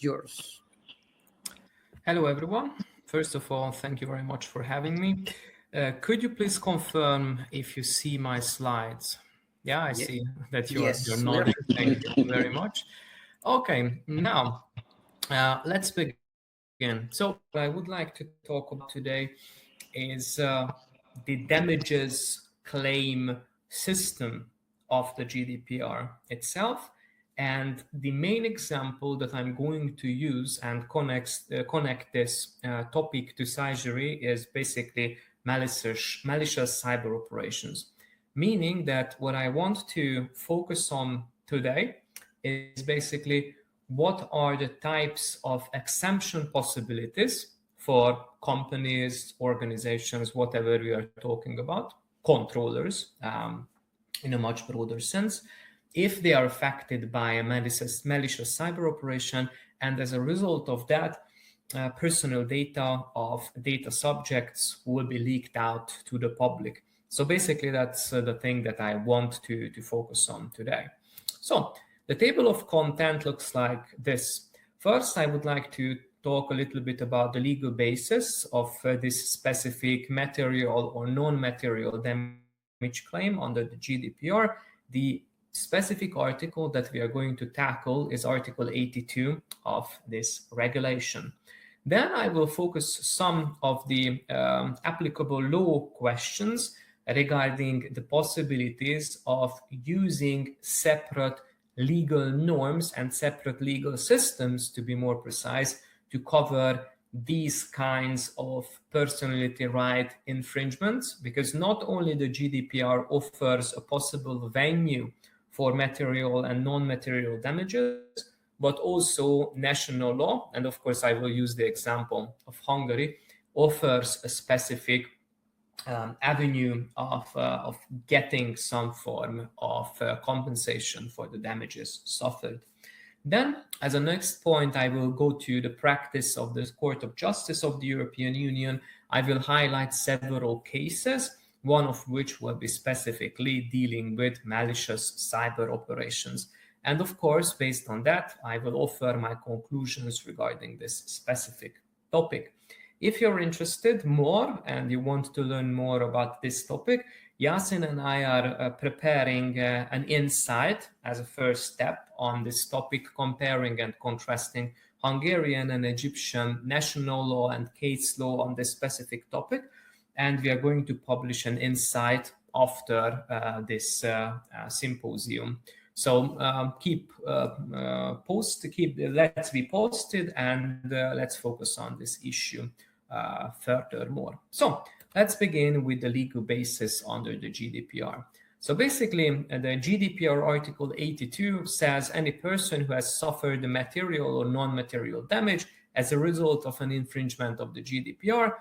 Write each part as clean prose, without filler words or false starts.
yours. Hello, everyone. First of all, thank you very much for having me. Could you please confirm if you see my slides? Yeah, I see that you're nodding. Thank you very much. Okay, now let's begin. So what I would like to talk about today is the damages claim system of the GDPR itself. And the main example that I'm going to use and connect this topic to CyJurII is basically malicious cyber operations. Meaning that what I want to focus on today is basically what are the types of exemption possibilities for companies, organizations, whatever we are talking about, controllers in a much broader sense, if they are affected by a malicious cyber operation, and as a result of that, personal data of data subjects will be leaked out to the public. So basically, that's the thing that I want to focus on today. So the table of content looks like this. First, I would like to talk a little bit about the legal basis of this specific material or non-material damage claim under the GDPR. The specific article that we are going to tackle is Article 82 of this regulation. Then I will focus some of the applicable law questions regarding the possibilities of using separate legal norms and separate legal systems, to be more precise, to cover these kinds of personality right infringements, because not only the GDPR offers a possible venue for material and non-material damages, but also national law, and of course I will use the example of Hungary, offers a specific avenue of getting some form of compensation for the damages suffered. Then, as a next point, I will go to the practice of the Court of Justice of the European Union. I will highlight several cases, one of which will be specifically dealing with malicious cyber operations. And of course, based on that, I will offer my conclusions regarding this specific topic. If you're interested more and you want to learn more about this topic, Yasin and I are preparing an insight as a first step on this topic, comparing and contrasting Hungarian and Egyptian national law and case law on this specific topic. And we are going to publish an insight after this symposium. So let's be posted, and let's focus on this issue furthermore. So let's begin with the legal basis under the GDPR. So basically, the GDPR Article 82 says any person who has suffered material or non-material damage as a result of an infringement of the GDPR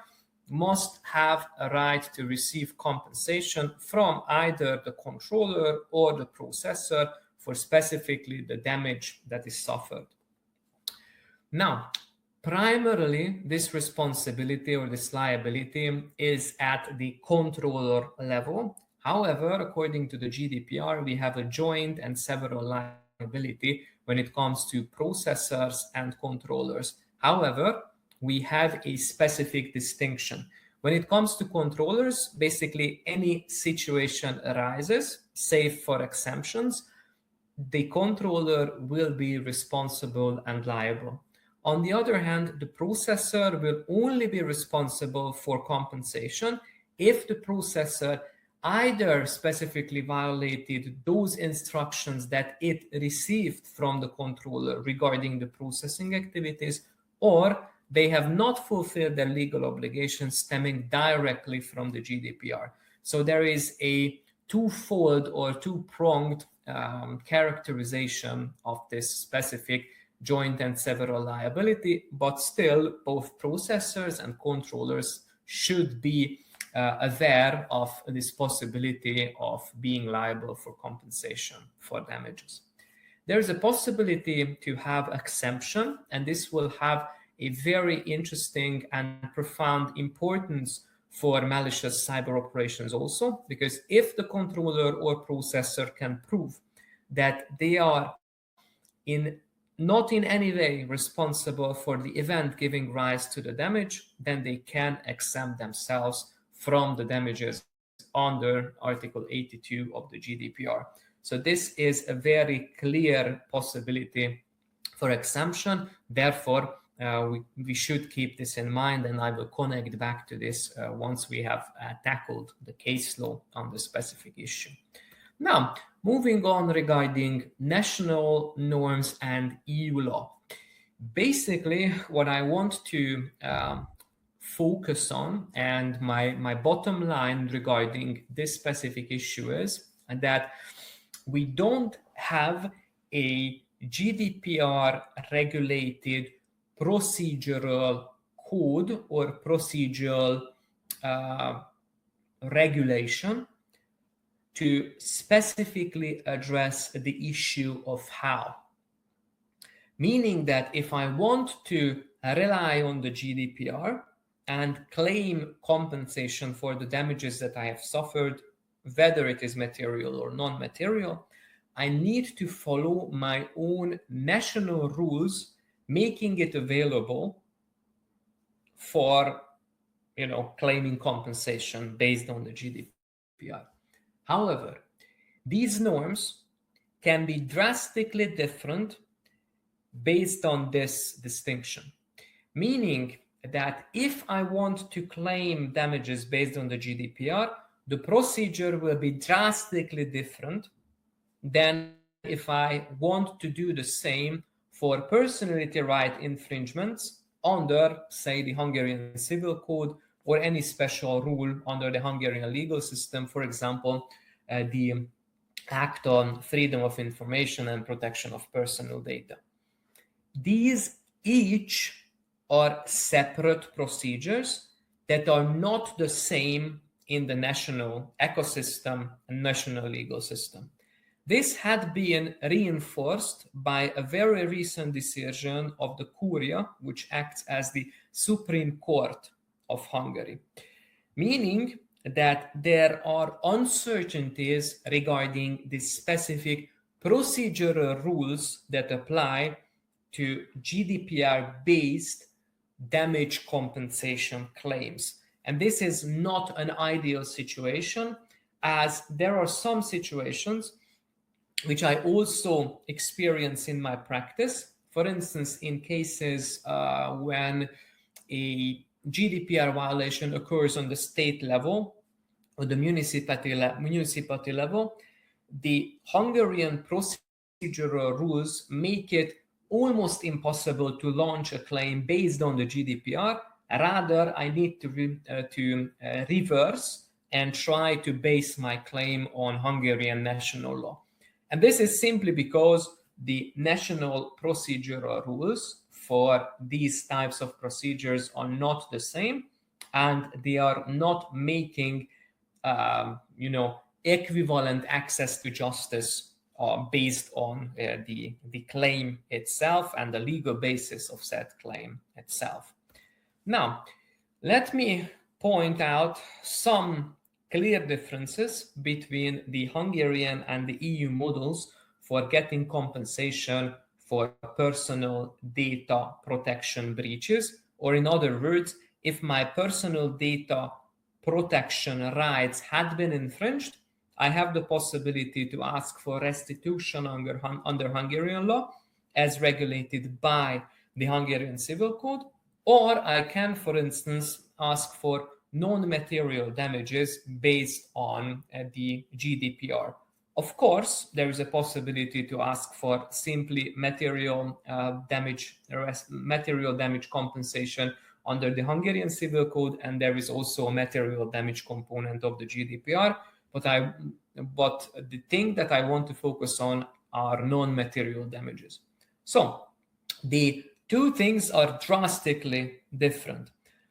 must have a right to receive compensation from either the controller or the processor for specifically the damage that is suffered. Now, primarily, this responsibility or this liability is at the controller level. However, according to the GDPR, we have a joint and several liability when it comes to processors and controllers. However, we have a specific distinction. When it comes to controllers, basically any situation arises, save for exemptions, the controller will be responsible and liable. On the other hand, the processor will only be responsible for compensation if the processor either specifically violated those instructions that it received from the controller regarding the processing activities, or they have not fulfilled their legal obligations stemming directly from the GDPR. So there is a twofold or two-pronged characterization of this specific joint and several liability, but still both processors and controllers should be aware of this possibility of being liable for compensation for damages. There is a possibility to have exemption, and this will have a very interesting and profound importance for malicious cyber operations also, because if the controller or processor can prove that they are in not in any way responsible for the event giving rise to the damage, then they can exempt themselves from the damages under Article 82 of the GDPR. So this is a very clear possibility for exemption. Therefore, we should keep this in mind, and I will connect back to this once we have tackled the case law on the specific issue. Now, moving on regarding national norms and EU law. Basically, what I want to focus on, and my bottom line regarding this specific issue is that we don't have a GDPR regulated procedural code or procedural regulation to specifically address the issue of how. Meaning that if I want to rely on the GDPR and claim compensation for the damages that I have suffered, whether it is material or non-material, I need to follow my own national rules, making it available for, claiming compensation based on the GDPR. However, these norms can be drastically different based on this distinction, meaning that if I want to claim damages based on the GDPR, the procedure will be drastically different than if I want to do the same for personality right infringements under, say, the Hungarian Civil Code or any special rule under the Hungarian legal system, for example, the Act on Freedom of Information and Protection of Personal Data. These each are separate procedures that are not the same in the national ecosystem and national legal system. This had been reinforced by a very recent decision of the Curia, which acts as the Supreme Court of Hungary, meaning that there are uncertainties regarding the specific procedural rules that apply to GDPR-based damage compensation claims. And this is not an ideal situation, as there are some situations which I also experience in my practice. For instance, in cases when a GDPR violation occurs on the state level or the municipality level, the Hungarian procedural rules make it almost impossible to launch a claim based on the GDPR. Rather, I need to reverse and try to base my claim on Hungarian national law. And this is simply because the national procedural rules for these types of procedures are not the same, and they are not making equivalent access to justice based on the claim itself and the legal basis of said claim itself. Now, let me point out some clear differences between the Hungarian and the EU models for getting compensation for personal data protection breaches, or in other words, if my personal data protection rights had been infringed, I have the possibility to ask for restitution under Hungarian law as regulated by the Hungarian Civil Code, or I can, for instance, ask for non-material damages based on the GDPR. Of course, there is a possibility to ask for simply material damage compensation under the Hungarian Civil Code, and there is also a material damage component of the GDPR. But the thing that I want to focus on are non-material damages. So the two things are drastically different.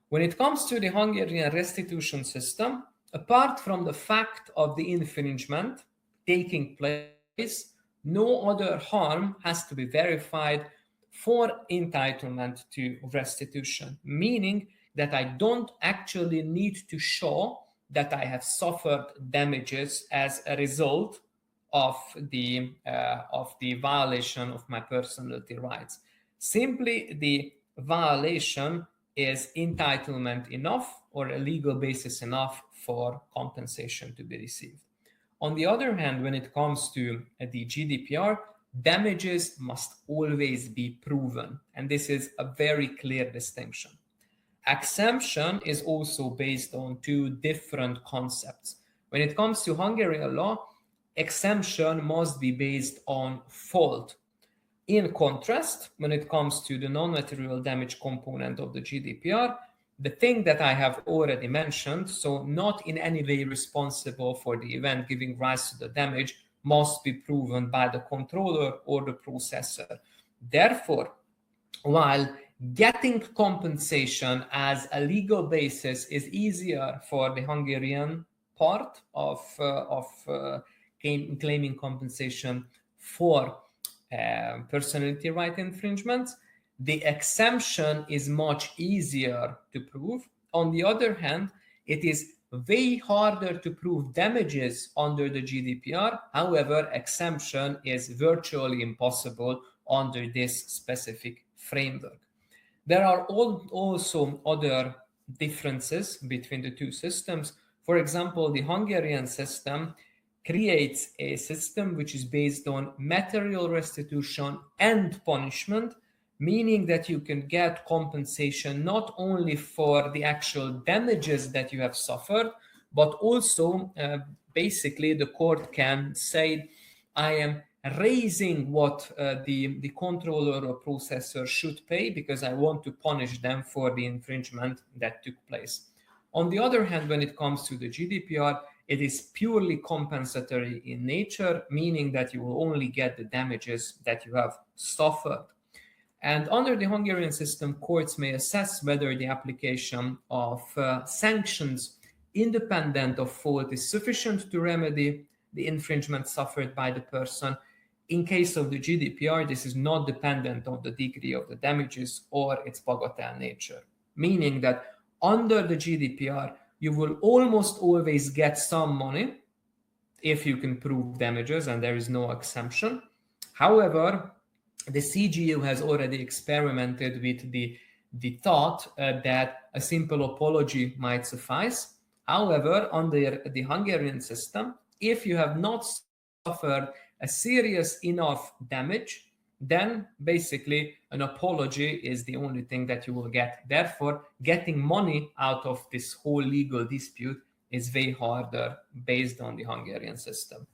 When it comes to the Hungarian restitution system, apart from the fact of the infringement taking place, no other harm has to be verified for entitlement to restitution, meaning that I don't actually need to show that I have suffered damages as a result of the violation of my personality rights. Simply the violation is entitlement enough or a legal basis enough for compensation to be received. On the other hand, when it comes to the GDPR, damages must always be proven, and this is a very clear distinction. Exemption is also based on two different concepts. When it comes to Hungarian law, exemption must be based on fault. In contrast, when it comes to the non-material damage component of the GDPR, the thing that I have already mentioned, so not in any way responsible for the event giving rise to the damage, must be proven by the controller or the processor. Therefore, while getting compensation as a legal basis is easier for the Hungarian part of claiming compensation for personality right infringements, the exemption is much easier to prove. On the other hand, it is way harder to prove damages under the GDPR. However, exemption is virtually impossible under this specific framework. There are also other differences between the two systems. For example, the Hungarian system creates a system which is based on material restitution and punishment, meaning that you can get compensation not only for the actual damages that you have suffered, but also basically the court can say, I am raising what the controller or processor should pay because I want to punish them for the infringement that took place. On the other hand, when it comes to the GDPR, it is purely compensatory in nature, meaning that you will only get the damages that you have suffered. And under the Hungarian system, courts may assess whether the application of sanctions independent of fault is sufficient to remedy the infringement suffered by the person. In case of the GDPR, this is not dependent on the degree of the damages or its bagatelle nature, meaning that under the GDPR, you will almost always get some money if you can prove damages and there is no exemption. However, the CJU has already experimented with the thought that a simple apology might suffice. However, under the Hungarian system, if you have not suffered a serious enough damage, then basically an apology is the only thing that you will get. Therefore, getting money out of this whole legal dispute is way harder based on the Hungarian system.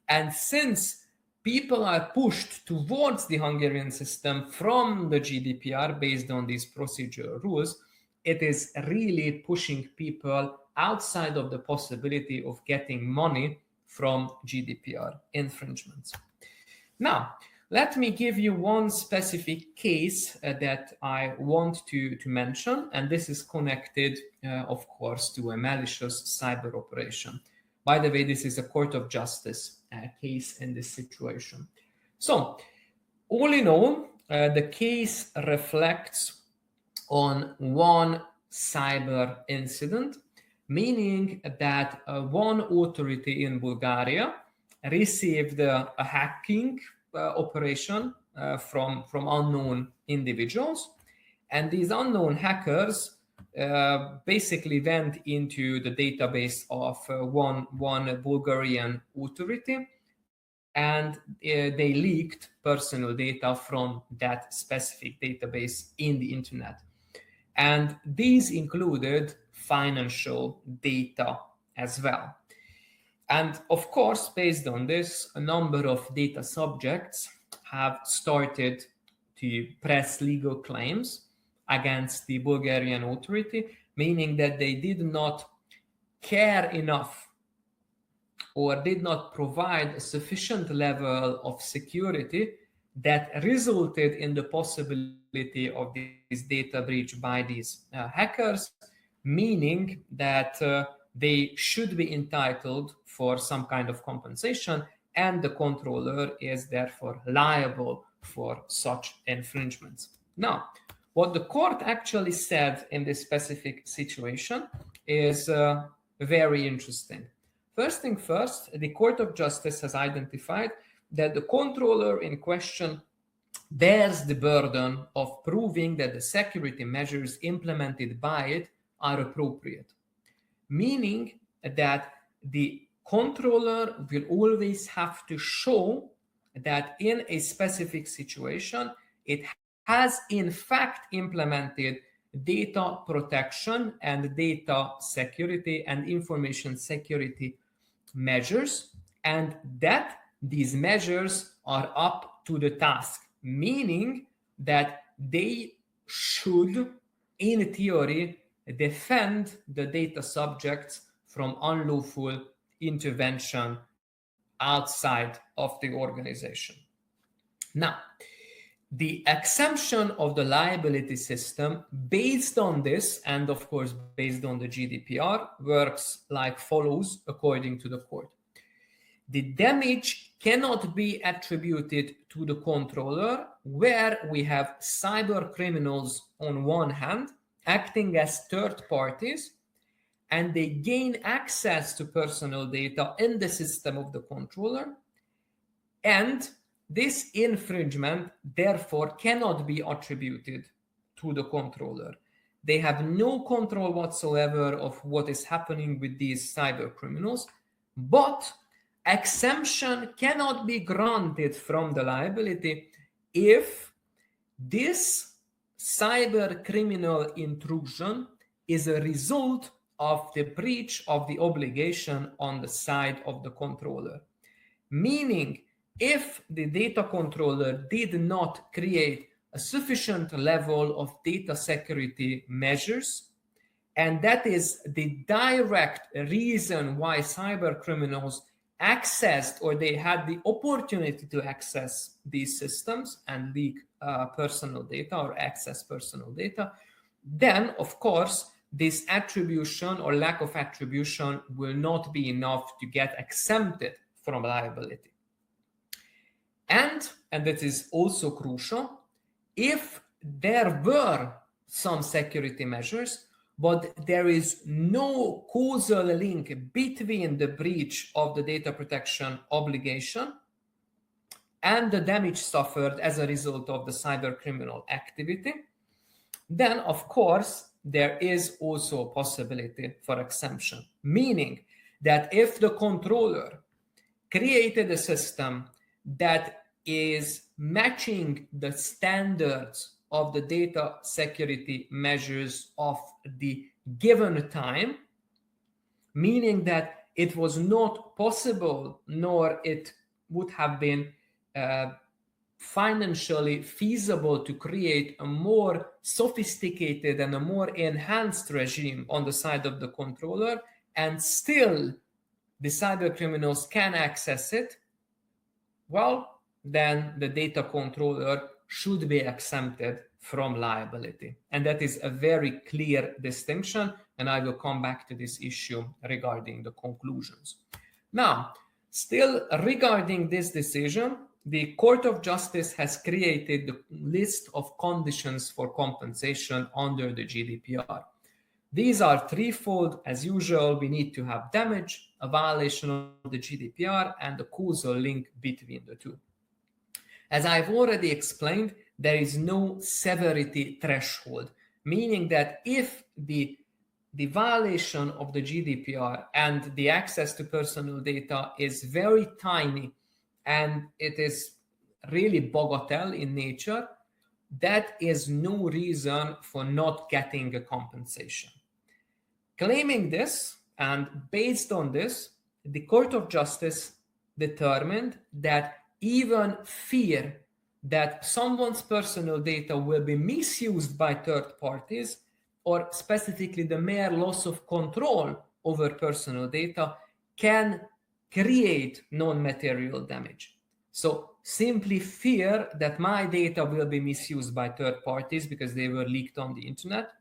And since people are pushed towards the Hungarian system from the GDPR based on these procedural rules, it is really pushing people outside of the possibility of getting money from GDPR infringements. Now, let me give you one specific case that I want to mention, and this is connected, of course, to a malicious cyber operation. By the way, this is a court of justice case in this situation. So, all in all, the case reflects on one cyber incident, meaning that one authority in Bulgaria received a hacking operation from unknown individuals, and these unknown hackers basically went into the database of one Bulgarian authority, and they leaked personal data from that specific database in the internet. And these included financial data as well. And of course, based on this, a number of data subjects have started to press legal claims against the Bulgarian authority, meaning that they did not care enough or did not provide a sufficient level of security that resulted in the possibility of this data breach by these hackers, meaning that they should be entitled for some kind of compensation, and the controller is therefore liable for such infringements. Now, what the court actually said in this specific situation is very interesting. First thing first, the Court of Justice has identified that the controller in question bears the burden of proving that the security measures implemented by it are appropriate, meaning that the controller will always have to show that in a specific situation, it has in fact implemented data protection and data security and information security measures, and that these measures are up to the task, meaning that they should, in theory, defend the data subjects from unlawful intervention outside of the organization. Now, the exemption of the liability system based on this, and of course based on the GDPR, works like follows according to the court. The damage cannot be attributed to the controller, where we have cyber criminals on one hand acting as third parties, and they gain access to personal data in the system of the controller, and this infringement therefore cannot be attributed to the controller. They have no control whatsoever of what is happening with these cyber criminals, but exemption cannot be granted from the liability if this cyber criminal intrusion is a result of the breach of the obligation on the side of the controller. Meaning, if the data controller did not create a sufficient level of data security measures, and that is the direct reason why cyber criminals accessed, or they had the opportunity to access these systems and leak personal data or access personal data, then of course this attribution or lack of attribution will not be enough to get exempted from liability. And that is also crucial, if there were some security measures, but there is no causal link between the breach of the data protection obligation and the damage suffered as a result of the cyber criminal activity, then of course there is also a possibility for exemption. Meaning that if the controller created a system that is matching the standards of the data security measures of the given time, meaning that it was not possible, nor it would have been financially feasible to create a more sophisticated and a more enhanced regime on the side of the controller, and still the cyber criminals can access it, well, then the data controller should be exempted from liability. And that is a very clear distinction, and I will come back to this issue regarding the conclusions. Now, still regarding this decision, the Court of Justice has created the list of conditions for compensation under the GDPR. These are threefold. As usual, we need to have damage, a violation of the GDPR, and a causal link between the two. As I've already explained, there is no severity threshold, meaning that if the violation of the GDPR and the access to personal data is very tiny and it is really bagatelle in nature, that is no reason for not getting a compensation. Claiming this, and based on this, the Court of Justice determined that even fear that someone's personal data will be misused by third parties, or specifically the mere loss of control over personal data, can create non-material damage. So simply fear that my data will be misused by third parties because they were leaked on the internet,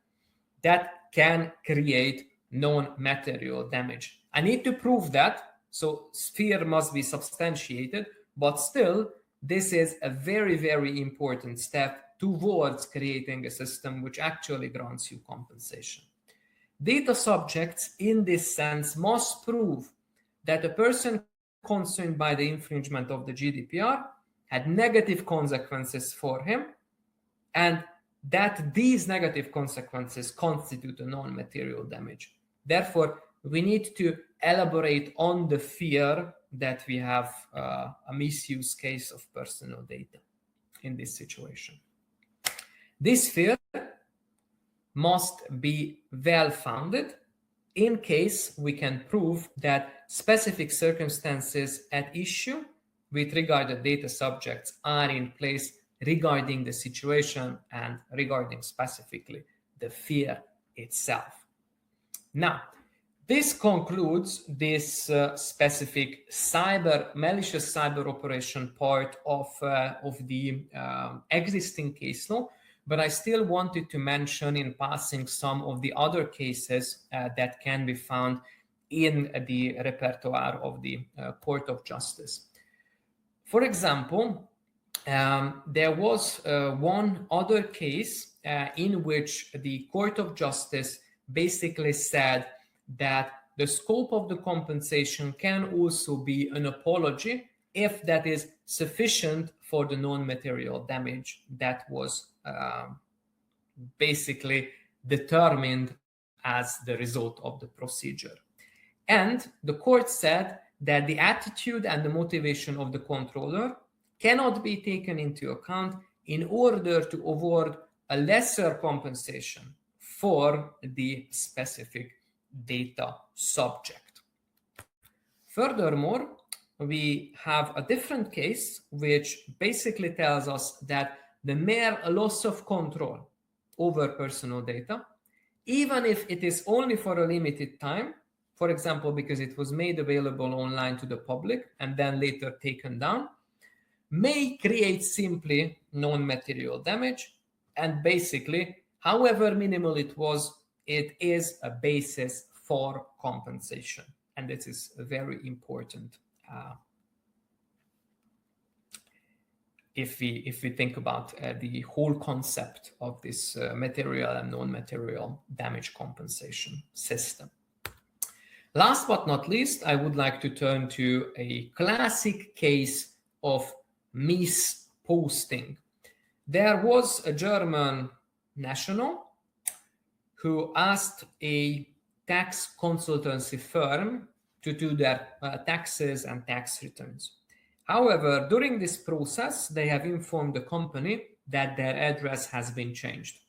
that can create non-material damage. I need to prove that, so fear must be substantiated, but still, this is a very, very important step towards creating a system which actually grants you compensation. Data subjects, in this sense, must prove that a person concerned by the infringement of the GDPR had negative consequences for him, and that these negative consequences constitute a non-material damage. Therefore, we need to elaborate on the fear that we have a misuse case of personal data in this situation. This fear must be well-founded in case we can prove that specific circumstances at issue with regard to data subjects are in place regarding the situation and regarding specifically the fear itself. Now, this concludes this specific malicious cyber operation part of the existing case law, but I still wanted to mention in passing some of the other cases that can be found in the repertoire of the Court of Justice. For example, there was one other case in which the Court of Justice basically said that the scope of the compensation can also be an apology if that is sufficient for the non-material damage that was basically determined as the result of the procedure. And the court said that the attitude and the motivation of the controller cannot be taken into account in order to award a lesser compensation for the specific data subject. Furthermore, we have a different case which basically tells us that the mere loss of control over personal data, even if it is only for a limited time, for example, because it was made available online to the public and then later taken down, may create simply non-material damage, and basically, however minimal it is a basis for compensation. And this is very important if we think about the whole concept of this material and non-material damage compensation system. Last but not least, I would like to turn to a classic case of misposting. There was a German national who asked a tax consultancy firm to do their taxes and tax returns. However, during this process, they have informed the company that their address has been changed.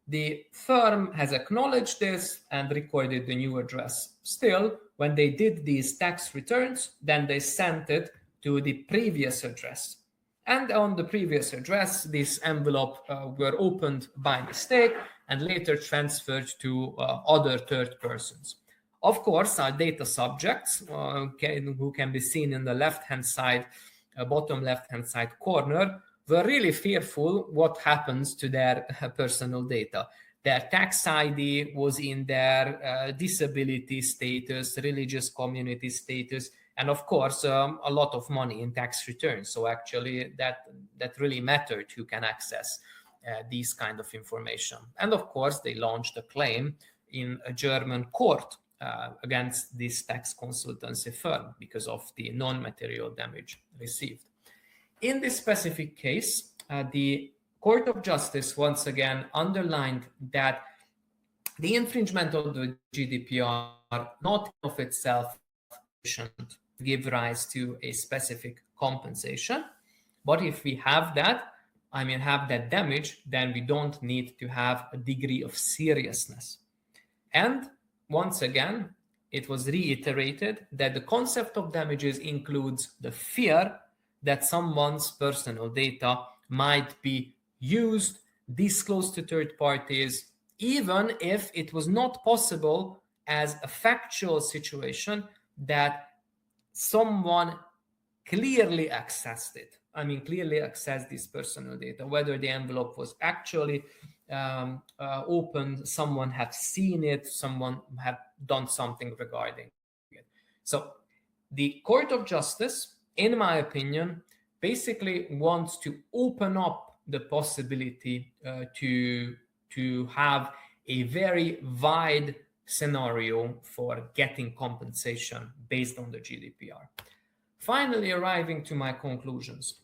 The firm has acknowledged this and recorded the new address. Still, when they did these tax returns, then they sent it to the previous address. And on the previous address, this envelope were opened by mistake and later transferred to other third persons. Of course, our data subjects, who can be seen in the left-hand side, bottom left-hand side corner, were really fearful what happens to their personal data. Their tax ID was in their disability status, religious community status, and of course, a lot of money in tax returns. So actually, that really mattered who can access these kind of information. And of course, they launched a claim in a German court against this tax consultancy firm because of the non-material damage received. In this specific case, the Court of Justice once again underlined that the infringement of the GDPR not of itself sufficient to give rise to a specific compensation. But if we have that, have that damage, then we don't need to have a degree of seriousness. And once again, it was reiterated that the concept of damages includes the fear that someone's personal data might be used, disclosed to third parties, even if it was not possible as a factual situation that someone clearly accessed it. Clearly accessed this personal data, whether the envelope was actually opened, someone had seen it, someone had done something regarding it. So the Court of Justice, in my opinion, basically wants to open up the possibility to have a very wide scenario for getting compensation based on the GDPR. Finally, arriving to my conclusions.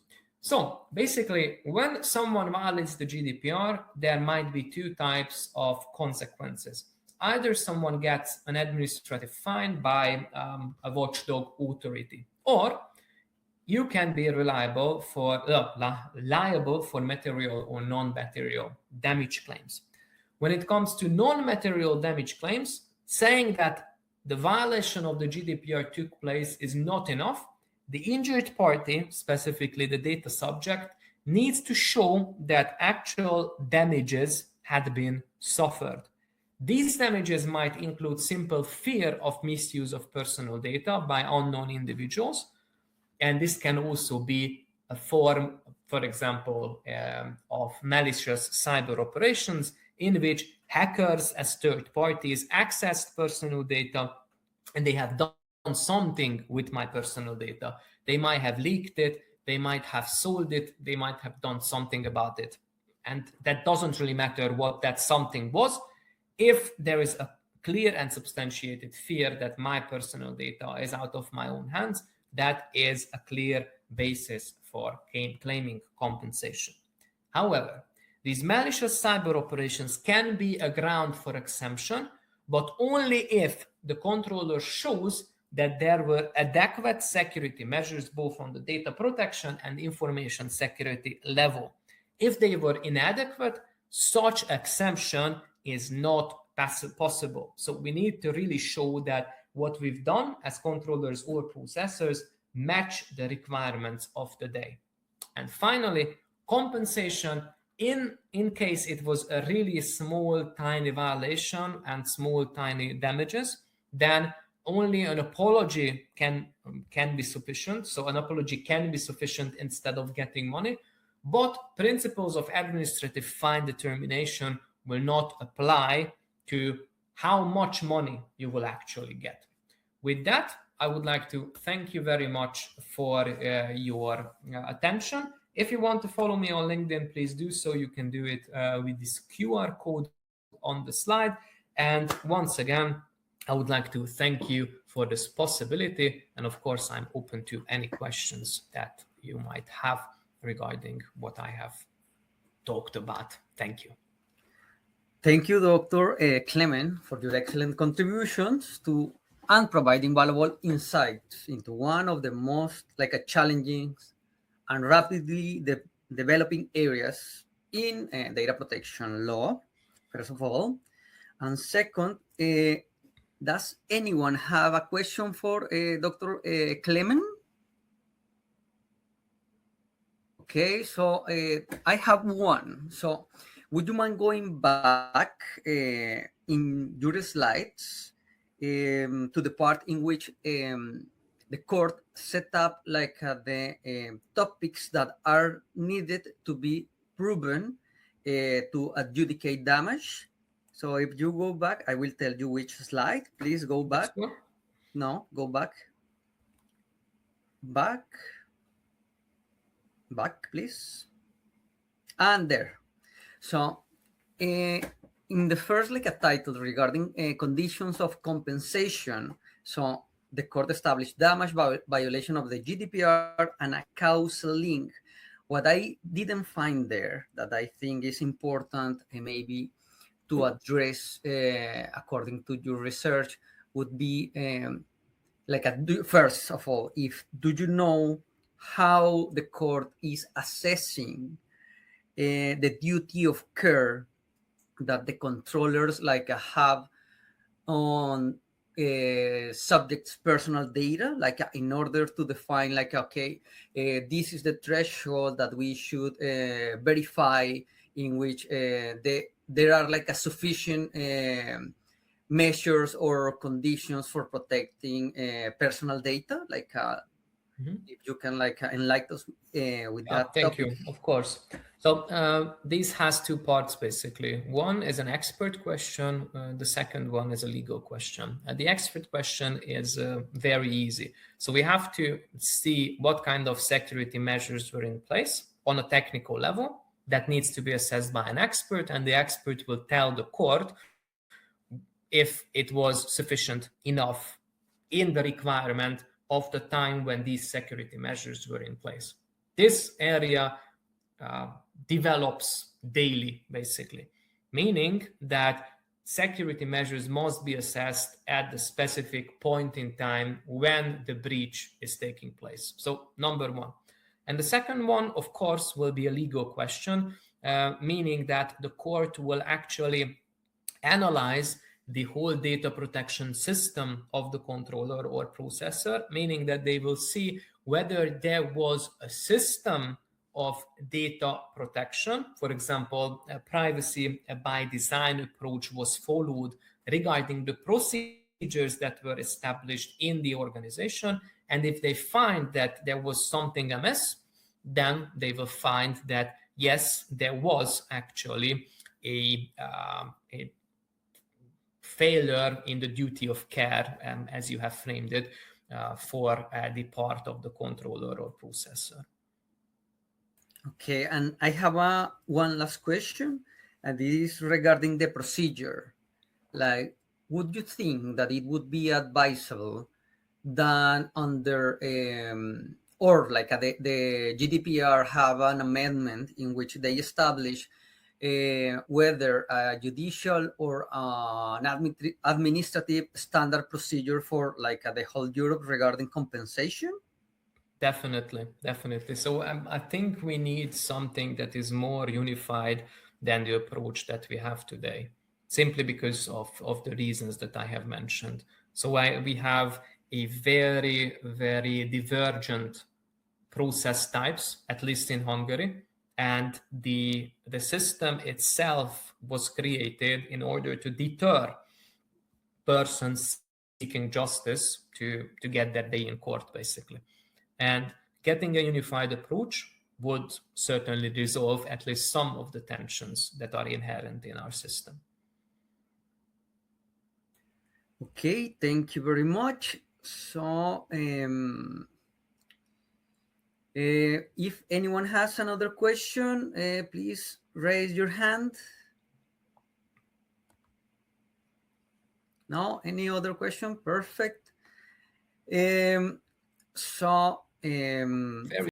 So basically, when someone violates the GDPR, there might be two types of consequences. Either someone gets an administrative fine by a watchdog authority, or you can be liable for material or non-material damage claims. When it comes to non-material damage claims, saying that the violation of the GDPR took place is not enough, the injured party, specifically the data subject, needs to show that actual damages had been suffered. These damages might include simple fear of misuse of personal data by unknown individuals, and this can also be a form, for example, of malicious cyber operations in which hackers as third parties accessed personal data and they have done something with my personal data. They might have leaked it, they might have sold it, they might have done something about it. And that doesn't really matter what that something was. If there is a clear and substantiated fear that my personal data is out of my own hands, that is a clear basis for claiming compensation. However, these malicious cyber operations can be a ground for exemption, but only if the controller shows that there were adequate security measures both on the data protection and information security level. If they were inadequate, such exemption is not possible. So we need to really show that what we've done as controllers or processors match the requirements of the day. And finally, compensation in case it was a really small, tiny violation and small, tiny damages, then only an apology can be sufficient. So an apology can be sufficient instead of getting money, but principles of administrative fine determination will not apply to how much money you will actually get. With that, I would like to thank you very much for your attention. If you want to follow me on LinkedIn, please do so. You can do it with this QR code on the slide. And once again, I would like to thank you for this possibility. And of course, I'm open to any questions that you might have regarding what I have talked about. Thank you. Thank you, Dr. Klemen, for your excellent contributions to and providing valuable insights into one of the most challenging and rapidly developing areas in data protection law, first of all. And second, does anyone have a question for Dr. Klemen? Okay, so I have one. So would you mind going back in your slides to the part in which the court set up the topics that are needed to be proven to adjudicate damage? So if you go back, I will tell you which slide. Please go back. No, go back. Back, please. And there. So in the first a title regarding conditions of compensation, so the court established damage violation of the GDPR and a causal link. What I didn't find there that I think is important maybe to address according to your research would be first of all, do you know how the court is assessing the duty of care that the controllers have on subject's personal data, in order to define okay, this is the threshold that we should verify in which there are a sufficient measures or conditions for protecting personal data, if you can enlighten us with that. Thank you. Of course. So this has two parts basically. One is an expert question. The second one is a legal question. The expert question is very easy. So we have to see what kind of security measures were in place on a technical level. That needs to be assessed by an expert, and the expert will tell the court if it was sufficient enough in the requirement of the time when these security measures were in place. This area develops daily, basically, meaning that security measures must be assessed at the specific point in time when the breach is taking place. So, number one. And the second one, of course, will be a legal question, meaning that the court will actually analyze the whole data protection system of the controller or processor, meaning that they will see whether there was a system of data protection. For example, a privacy by design approach was followed regarding the procedures that were established in the organization. And if they find that there was something amiss, then they will find that, yes, there was actually a failure in the duty of care, as you have framed it, for the part of the controller or processor. Okay, and I have one last question, and this is regarding the procedure. Like, would you think that it would be advisable that under or like the GDPR have an amendment in which they establish whether a judicial or an administrative standard procedure for like the whole Europe regarding compensation? Definitely. So I think we need something that is more unified than the approach that we have today, simply because of the reasons that I have mentioned. So we have a very, very divergent process types, at least in Hungary. And the system itself was created in order to deter persons seeking justice to get their day in court, basically. And getting a unified approach would certainly resolve at least some of the tensions that are inherent in our system. Okay, thank you very much. So if anyone has another question, please raise your hand. No, any other question? Perfect. So Very